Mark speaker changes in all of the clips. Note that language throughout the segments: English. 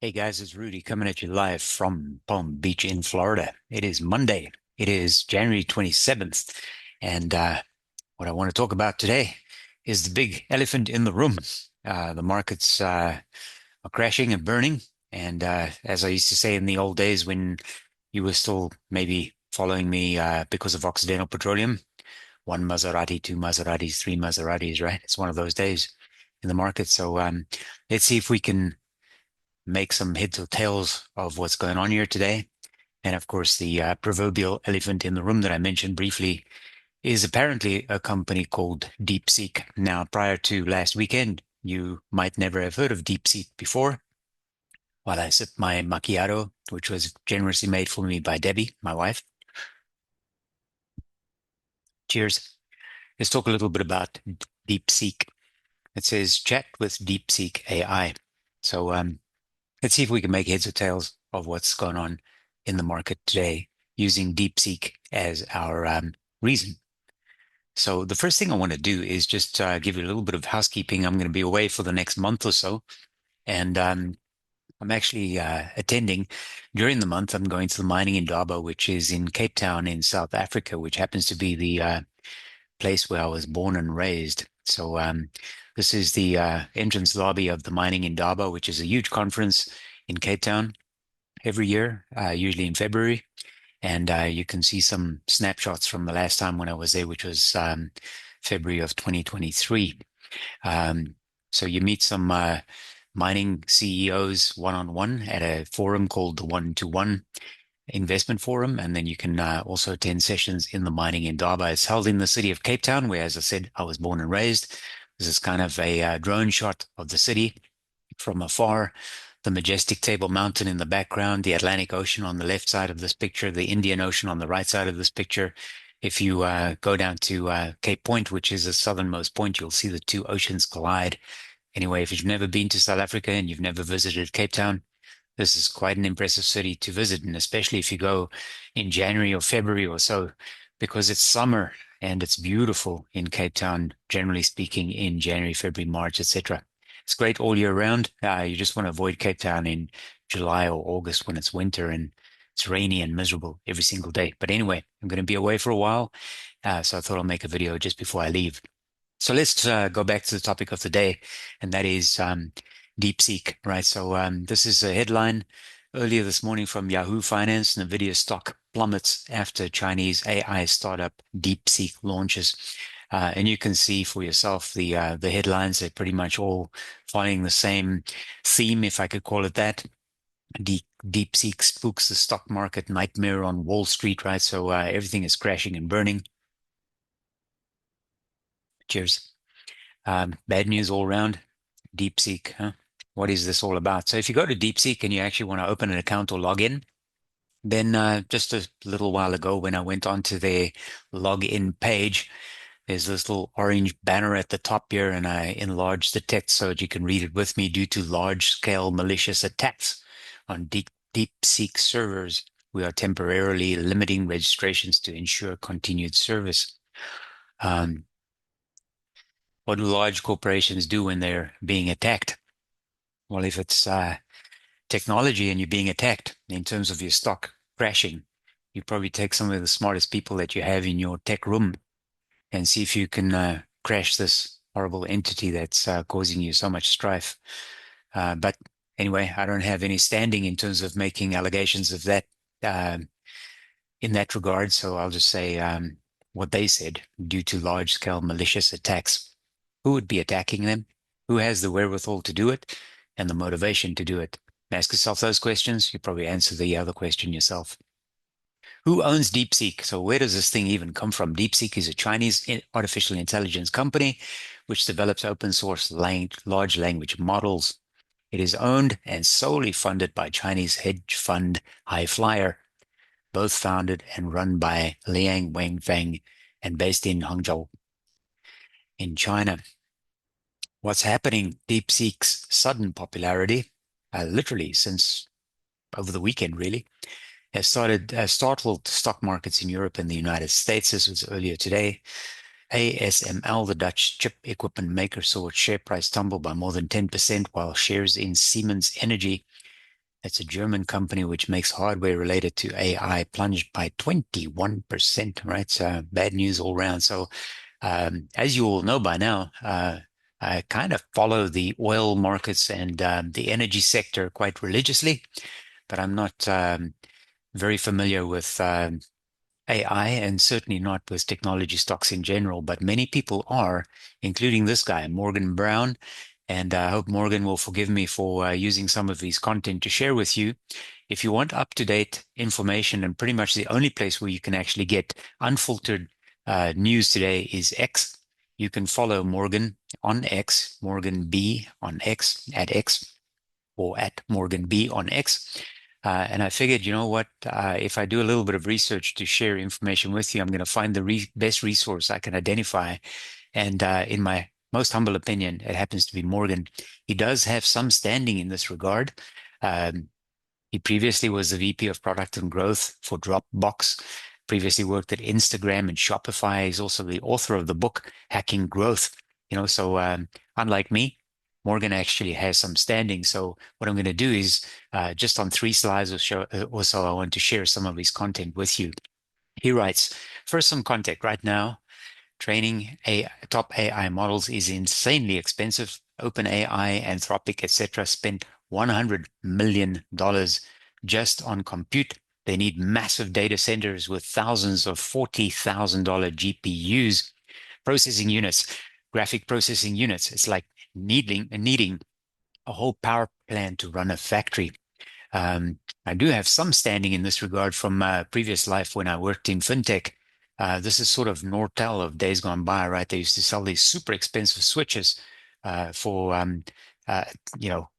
Speaker 1: Hey guys, it's Rudy coming at you live from Palm Beach in Florida. It is Monday. It is January 27th. And what I want to talk about today is the big elephant in the room. The markets are crashing and burning. And as I used to say in the old days when you were still maybe following me because of Occidental Petroleum, one Maserati, two Maseratis, three Maseratis, right? It's one of those days in the market. So let's see if we can make some heads or tails of what's going on here today. And of course, the proverbial elephant in the room that I mentioned briefly is apparently a company called DeepSeek. Now, prior to last weekend, you might never have heard of DeepSeek before. While I sip my macchiato, which was generously made for me by Debbie, my wife. Cheers. Let's talk a little bit about DeepSeek. It says chat with DeepSeek AI. So let's see if we can make heads or tails of what's going on in the market today using DeepSeek as our reason. So the first thing I want to do is just give you a little bit of housekeeping. I'm going to be away for the next month or so, and I'm actually attending during the month. I'm going to the mining indaba, which is in Cape Town in South Africa, which happens to be the place where I was born and raised. So this is the entrance lobby of the mining indaba, which is a huge conference in Cape Town every year, usually in February. And you can see some snapshots from the last time when I was there, which was February of 2023. Um, so you meet some mining CEOs one-on-one at a forum called the One-to-One Investment Forum. And then you can also attend sessions in the mining indaba. It's held in the city of Cape Town, where, as I said, I was born and raised. This is kind of a drone shot of the city from afar, the majestic Table Mountain in the background, the Atlantic Ocean on the left side of this picture, the Indian Ocean on the right side of this picture. If you go down to Cape Point, which is the southernmost point, you'll see the two oceans collide. Anyway, if you've never been to South Africa and you've never visited Cape Town, this is quite an impressive city to visit, and especially if you go in January or February or so, because it's summer and it's beautiful in Cape Town, generally speaking, in January, February, March, etc. It's great all year round. You just want to avoid Cape Town in July or August when it's winter and it's rainy and miserable every single day. But anyway, I'm going to be away for a while, so I thought I'll make a video just before I leave. So let's go back to the topic of the day, and that is DeepSeek, right? So this is a headline earlier this morning from Yahoo Finance. Nvidia stock plummets after Chinese AI startup DeepSeek launches. And you can see for yourself the headlines. They're pretty much all following the same theme, if I could call it that. DeepSeek spooks the stock market nightmare on Wall Street, right? So everything is crashing and burning. Cheers. Bad news all around. DeepSeek, huh? What is this all about? So if you go to DeepSeek and you actually want to open an account or log in, then just a little while ago when I went onto their login page, there's this little orange banner at the top here, and I enlarged the text so that you can read it with me. Due to large-scale malicious attacks on DeepSeek servers, we are temporarily limiting registrations to ensure continued service. What do large corporations do when they're being attacked? Well, if it's technology and you're being attacked in terms of your stock crashing, you probably take some of the smartest people that you have in your tech room and see if you can crash this horrible entity that's causing you so much strife. But anyway, I don't have any standing in terms of making allegations of that in that regard. So I'll just say what they said: due to large-scale malicious attacks. Who would be attacking them? Who has the wherewithal to do it and the motivation to do it? Ask yourself those questions. You probably answer the other question yourself. Who owns DeepSeek? So where does this thing even come from? DeepSeek is a Chinese artificial intelligence company which develops open source large language models. It is owned and solely funded by Chinese hedge fund High Flyer, both founded and run by Liang Wenfeng and based in Hangzhou in China. What's happening? DeepSeek's sudden popularity, literally since over the weekend, really, has startled stock markets in Europe and the United States. This was earlier today. ASML, the Dutch chip equipment maker, saw its share price tumble by more than 10%, while shares in Siemens Energy It's a German company which makes hardware related to AI, plunged by 21%, right? So bad news all around. So, as you all know by now, I kind of follow the oil markets and the energy sector quite religiously, but I'm not very familiar with AI and certainly not with technology stocks in general. But many people are, including this guy, Morgan Brown. And I hope Morgan will forgive me for using some of his content to share with you. If you want up-to-date information, and pretty much the only place where you can actually get unfiltered news today is X. You can follow Morgan on X, Morgan B on X, at X, or at Morgan B on X. And I figured, you know what, if I do a little bit of research to share information with you, I'm going to find the best resource I can identify. And in my most humble opinion, it happens to be Morgan. He does have some standing in this regard. Um, he previously was the VP of Product and Growth for Dropbox, previously worked at Instagram and Shopify. He's also the author of the book, Hacking Growth. So unlike me, Morgan actually has some standing. So what I'm going to do is just on 3 slides or so, I want to share some of his content with you. He writes, first, some context. Right now, training top AI models is insanely expensive. OpenAI, Anthropic, etc., spent $100 million just on compute. They need massive data centers with thousands of $40,000 GPUs, processing units, graphic processing units. It's like needing a whole power plant to run a factory. I do have some standing in this regard from previous life when I worked in fintech. This is sort of Nortel of days gone by, right? They used to sell these super expensive switches for uh,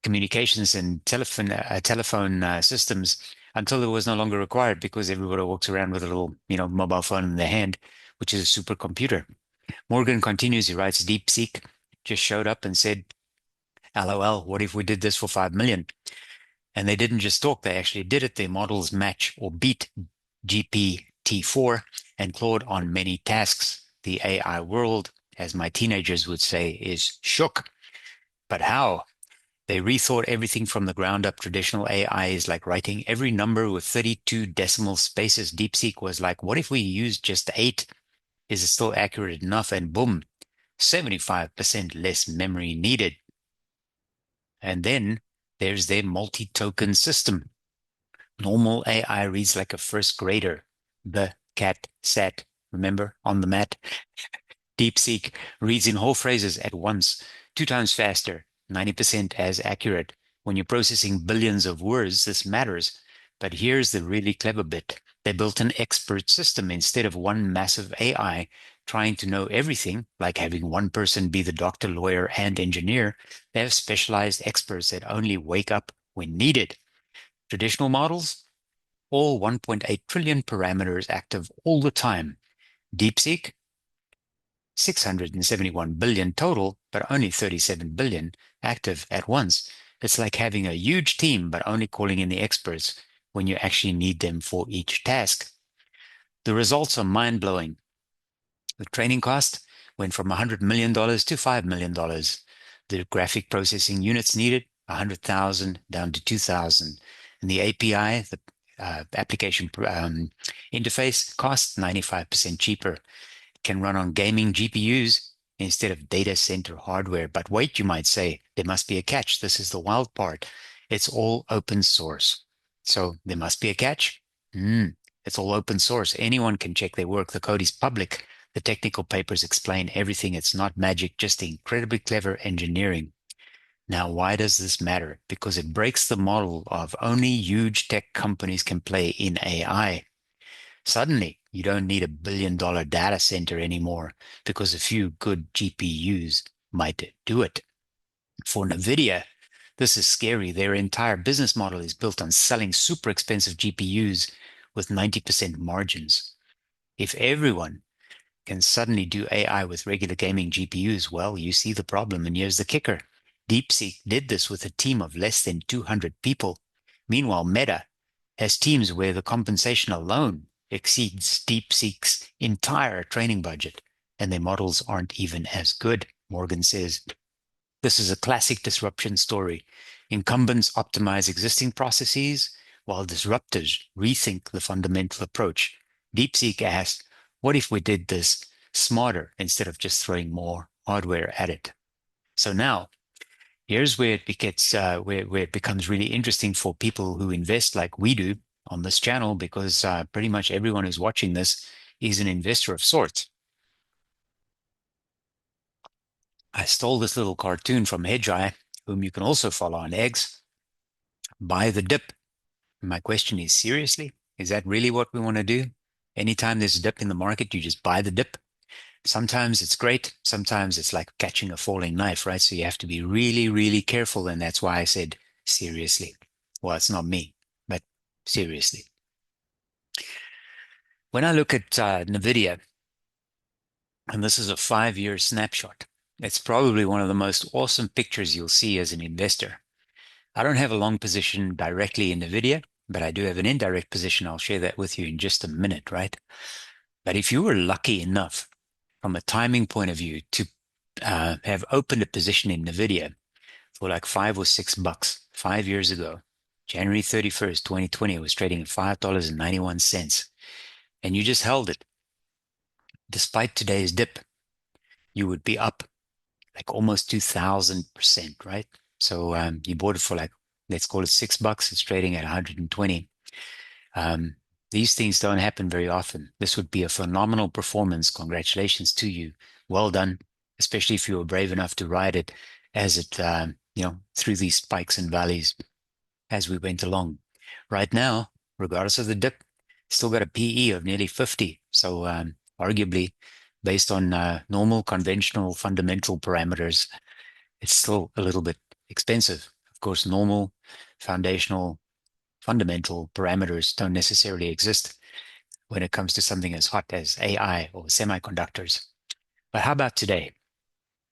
Speaker 1: communications and telephone systems until it was no longer required because everybody walks around with a little mobile phone in their hand, which is a supercomputer. Morgan continues. He writes, DeepSeek just showed up and said, "LOL, what if we did this for 5 million?" And they didn't just talk, they actually did it. Their models match or beat GPT-4 and Claude on many tasks. The AI world, as my teenagers would say, is shook. But how? They rethought everything from the ground up. Traditional AI is like writing every number with 32 decimal spaces. DeepSeek was like, what if we used just 8? Is it still accurate enough? And boom, 75% less memory needed. And then there's their multi-token system. Normal AI reads like a first grader. The cat sat, remember, on the mat. DeepSeek reads in whole phrases at once, 2 times faster, 90% as accurate. When you're processing billions of words, this matters. But here's the really clever bit. They built an expert system instead of one massive AI trying to know everything, like having one person be the doctor, lawyer, and engineer. They have specialized experts that only wake up when needed. Traditional models, all 1.8 trillion parameters active all the time. DeepSeek, 671 billion total, but only 37 billion active at once. It's like having a huge team, but only calling in the experts when you actually need them for each task. The results are mind-blowing. The training cost went from $100 million to $5 million. The graphic processing units needed, 100,000 down to 2,000. And the API, the application interface, costs 95% cheaper. It can run on gaming GPUs instead of data center hardware. But wait, you might say, there must be a catch. This is the wild part. It's all open source. So there must be a catch. It's all open source. Anyone can check their work. The code is public. The technical papers explain everything. It's not magic, just incredibly clever engineering. Now, why does this matter? Because it breaks the model of only huge tech companies can play in AI. Suddenly, you don't need $1 billion data center anymore because a few good GPUs might do it. For Nvidia, this is scary. Their entire business model is built on selling super expensive GPUs with 90% margins. If everyone can suddenly do AI with regular gaming GPUs, well, you see the problem, and here's the kicker. DeepSeek did this with a team of less than 200 people. Meanwhile, Meta has teams where the compensation alone exceeds DeepSeek's entire training budget, and their models aren't even as good, Morgan says. This is a classic disruption story. Incumbents optimize existing processes while disruptors rethink the fundamental approach. DeepSeek asked, what if we did this smarter instead of just throwing more hardware at it? So now, here's where it gets where it becomes really interesting for people who invest like we do on this channel, because pretty much everyone who's watching this is an investor of sorts. I stole this little cartoon from Hedgeye, whom you can also follow on Eggs. Buy the dip. My question is, seriously, is that really what we want to do? Anytime there's a dip in the market, you just buy the dip. Sometimes it's great. Sometimes it's like catching a falling knife, right? So you have to be really, really careful. And that's why I said, seriously. Well, it's not me, but seriously. When I look at Nvidia, and this is a 5-year snapshot, it's probably one of the most awesome pictures you'll see as an investor. I don't have a long position directly in Nvidia, but I do have an indirect position. I'll share that with you in just a minute, right? But if you were lucky enough from a timing point of view to have opened a position in Nvidia for like $5 or $6 5 years ago, January 31st, 2020, it was trading at $5.91, and you just held it, despite today's dip, you would be up like almost 2,000%, right? So you bought it for like, let's call it $6. It's trading at 120. Um, these things don't happen very often. This would be a phenomenal performance. Congratulations to you. Well done, especially if you were brave enough to ride it as it, through these spikes and valleys as we went along. Right now, regardless of the dip, still got a PE of nearly 50. So arguably, based on normal, conventional, fundamental parameters, it's still a little bit expensive. Of course, normal, foundational, fundamental parameters don't necessarily exist when it comes to something as hot as AI or semiconductors. But how about today?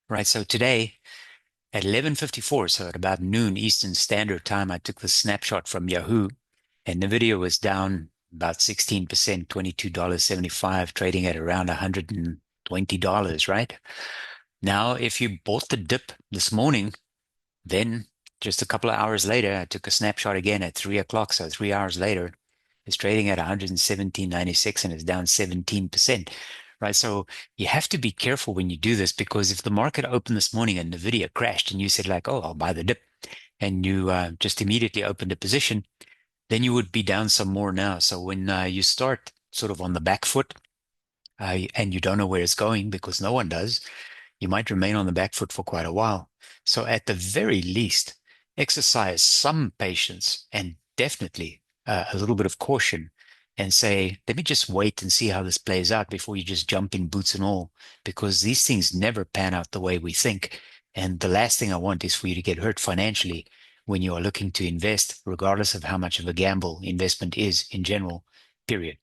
Speaker 1: Right. So today at 11:54, so at about noon Eastern Standard Time, I took the snapshot from Yahoo, and Nvidia was down about 16%, $22.75, trading at around $120, right? Now, if you bought the dip this morning, then just a couple of hours later, I took a snapshot again at 3 o'clock. So 3 hours later, it's trading at 117.96 and it's down 17%. Right. So you have to be careful when you do this, because if the market opened this morning and Nvidia crashed and you said like, oh, I'll buy the dip, and you just immediately opened a position, then you would be down some more now. So when you start sort of on the back foot and you don't know where it's going, because no one does, you might remain on the back foot for quite a while. So at the very least, exercise some patience and definitely a little bit of caution, and say, let me just wait and see how this plays out before you just jump in boots and all, because these things never pan out the way we think. And the last thing I want is for you to get hurt financially when you are looking to invest, regardless of how much of a gamble investment is in general, period.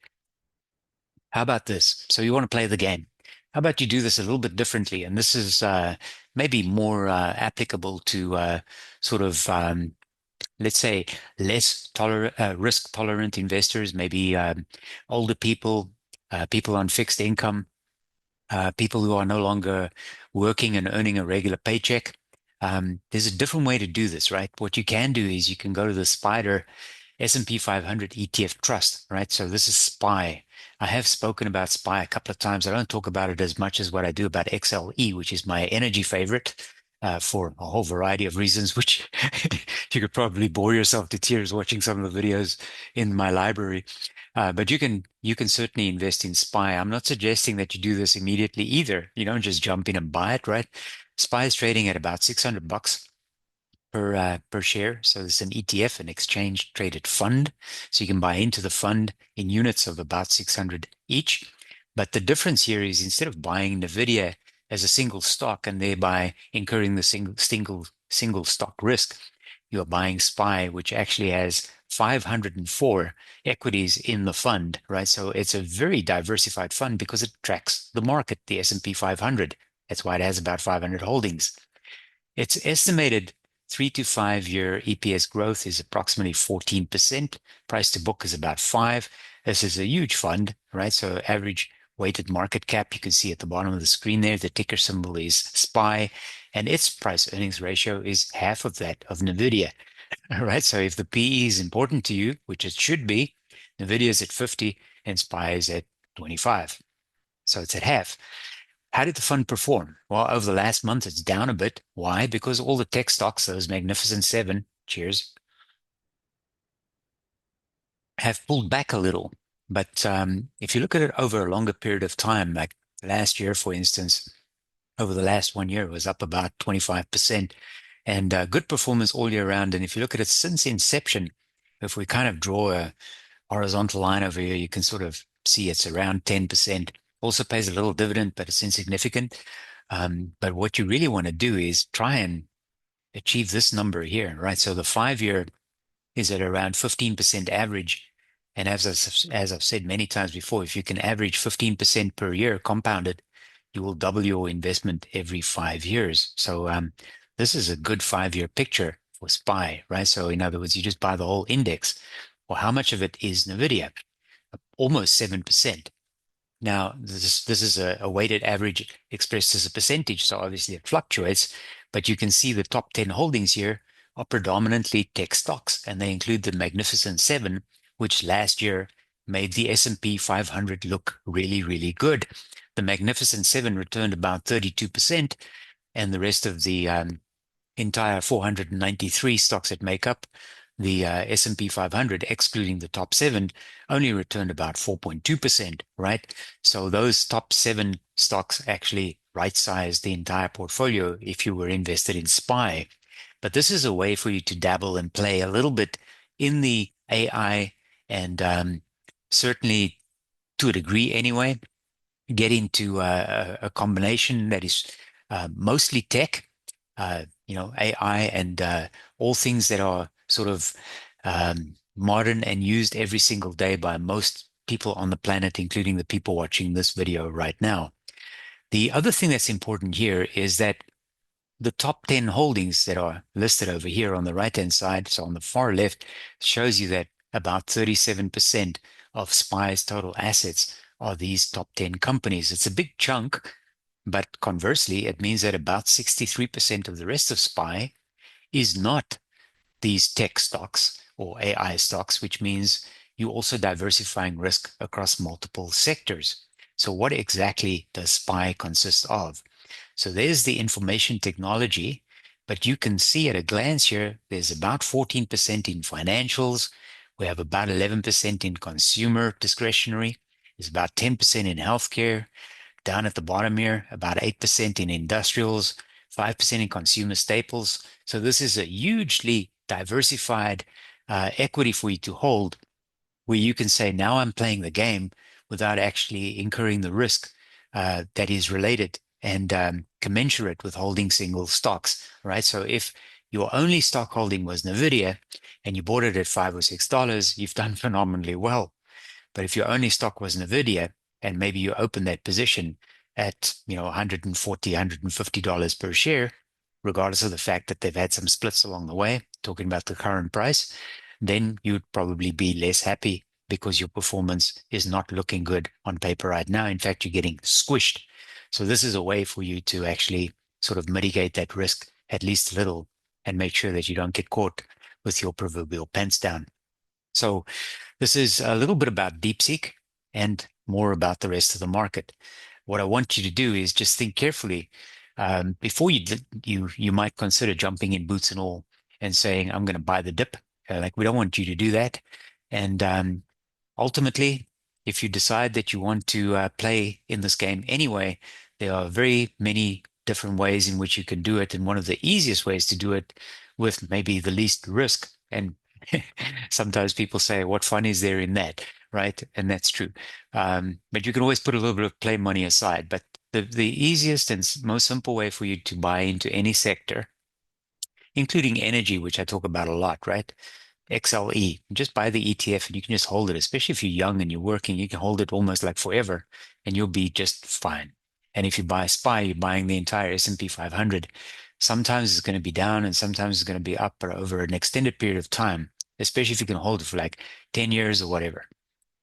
Speaker 1: How about this? So you want to play the game. How about you do this a little bit differently? And this is maybe more applicable to sort of, let's say, less risk tolerant investors, maybe older people, people on fixed income, people who are no longer working and earning a regular paycheck. There's a different way to do this, right? What you can do is you can go to the Spider S&P 500 ETF Trust, right? So this is SPY. I have spoken about SPY a couple of times. I don't talk about it as much as what I do about XLE, which is my energy favorite, for a whole variety of reasons, which you could probably bore yourself to tears watching some of the videos in my library. But you can certainly invest in SPY. I'm not suggesting that you do this immediately either. You don't just jump in and buy it, right? SPY is trading at about $600 per share. So it's an ETF, an exchange traded fund. So you can buy into the fund in units of about 600 each. But the difference here is, instead of buying Nvidia as a single stock and thereby incurring the single stock risk, you're buying SPY, which actually has 504 equities in the fund, right? So it's a very diversified fund because it tracks the market, the S&P 500. That's why it has about 500 holdings. Its estimated 3 to 5 year EPS growth is approximately 14%. Price to book is about 5. This is a huge fund, right? So average weighted market cap. You can see at the bottom of the screen there, the ticker symbol is SPY, and its price earnings ratio is half of that of Nvidia. All right. So if the PE is important to you, which it should be, Nvidia is at 50 and SPY is at 25. So it's at half. How did the fund perform? Well, over the last month, it's down a bit. Why? Because all the tech stocks, those magnificent seven, cheers, have pulled back a little. But if you look at it over a longer period of time, like last year, for instance, over the last 1 year, it was up about 25%, and good performance all year round. And if you look at it since inception, if we kind of draw a horizontal line over here, you can sort of see it's around 10%. Also pays a little dividend, but it's insignificant. But what you really want to do is try and achieve this number here, right? So the 5 year is at around 15% average. And as I've said many times before, if you can average 15% per year compounded, you will double your investment every 5 years. So this is a good 5 year picture for SPY, right? So in other words, you just buy the whole index. Well, how much of it is Nvidia? Almost 7%. Now, this is a weighted average expressed as a percentage, so obviously it fluctuates, but you can see the top 10 holdings here are predominantly tech stocks, and they include the Magnificent Seven, which last year made the S&P 500 look really, really good. The Magnificent Seven returned about 32%, and the rest of the entire 493 stocks that make up the S&P 500, excluding the top seven, only returned about 4.2%, right? So those top seven stocks actually right-sized the entire portfolio if you were invested in SPY. But this is a way for you to dabble and play a little bit in the AI and certainly to a degree anyway, get into a combination that is mostly tech, AI and all things that are sort of modern and used every single day by most people on the planet, including the people watching this video right now. The other thing that's important here is that the top 10 holdings that are listed over here on the right-hand side, so on the far left, shows you that about 37% of SPY's total assets are these top 10 companies. It's a big chunk, but conversely, it means that about 63% of the rest of SPY is not these tech stocks or AI stocks, which means you also diversifying risk across multiple sectors. So what exactly does SPY consist of? So there's the information technology, but you can see at a glance here, there's about 14% in financials. We have about 11% in consumer discretionary. There's about 10% in healthcare. Down at the bottom here, about 8% in industrials, 5% in consumer staples. So this is a hugely diversified equity for you to hold, where you can say, now I'm playing the game without actually incurring the risk that is related and commensurate with holding single stocks, right? So if your only stock holding was Nvidia and you bought it at $5 or $6, you've done phenomenally well. But if your only stock was Nvidia and maybe you open that position at, $140, $150 per share, regardless of the fact that they've had some splits along the way, talking about the current price, then you'd probably be less happy because your performance is not looking good on paper right now. In fact, you're getting squished. So this is a way for you to actually sort of mitigate that risk at least a little and make sure that you don't get caught with your proverbial pants down. So this is a little bit about DeepSeek and more about the rest of the market. What I want you to do is just think carefully before you might consider jumping in boots and all and saying, I'm going to buy the dip. Like we don't want you to do that. And ultimately, if you decide that you want to play in this game anyway, there are very many different ways in which you can do it. And one of the easiest ways to do it with maybe the least risk. And sometimes people say, what fun is there in that? Right. And that's true. But you can always put a little bit of play money aside. But the easiest and most simple way for you to buy into any sector, including energy, which I talk about a lot, right? XLE, just buy the ETF and you can just hold it, especially if you're young and you're working, you can hold it almost like forever and you'll be just fine. And if you buy SPY, you're buying the entire S&P 500. Sometimes it's going to be down and sometimes it's going to be up, but over an extended period of time, especially if you can hold it for like 10 years or whatever,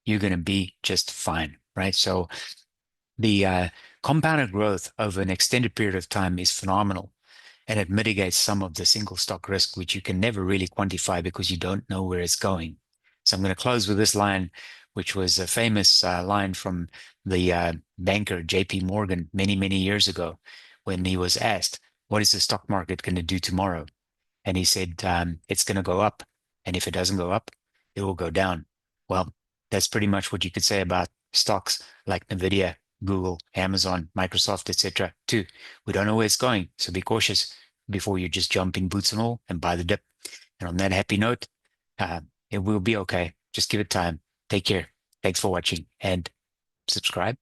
Speaker 1: you're going to be just fine, right? So The compounded growth over an extended period of time is phenomenal, and it mitigates some of the single stock risk, which you can never really quantify because you don't know where it's going. So I'm going to close with this line, which was a famous line from the banker JP Morgan many, many years ago when he was asked, what is the stock market going to do tomorrow? And he said, it's going to go up. And if it doesn't go up, it will go down. Well, that's pretty much what you could say about stocks like Nvidia, Google, Amazon, Microsoft, etc. too. We don't know where it's going, so be cautious before you just jump in boots and all and buy the dip. And on that happy note, uh, it will be okay. Just give it time. Take care. Thanks for watching and subscribe.